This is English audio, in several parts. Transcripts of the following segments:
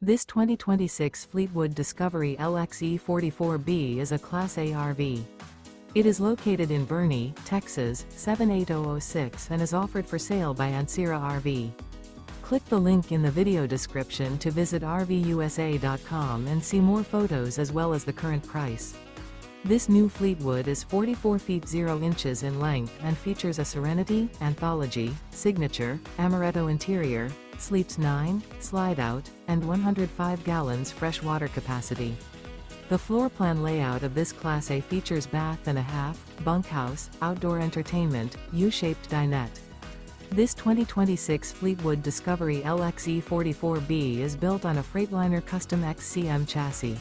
This 2026 Fleetwood Discovery LXE 44B is a Class A RV. It is located in Boerne, Texas, 78006 and is offered for sale by Ancira RV. Click the link in the video description to visit RVUSA.com and see more photos as well as the current price. This new Fleetwood is 44 feet 0 inches in length and features a Serenity, Anthology, Signature, Amaretto interior, sleeps 9, Slideout, and 105 gallons fresh water capacity. The floor plan layout of this Class A features bath and a half, bunkhouse, outdoor entertainment, U-shaped dinette. This 2026 Fleetwood Discovery LXE 44B is built on a Freightliner Custom XCM chassis.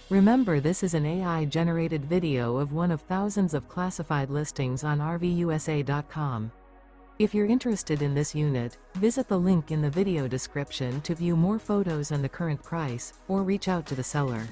Remember, this is an AI-generated video of one of thousands of classified listings on RVUSA.com. If you're interested in this unit, visit the link in the video description to view more photos and the current price, or reach out to the seller.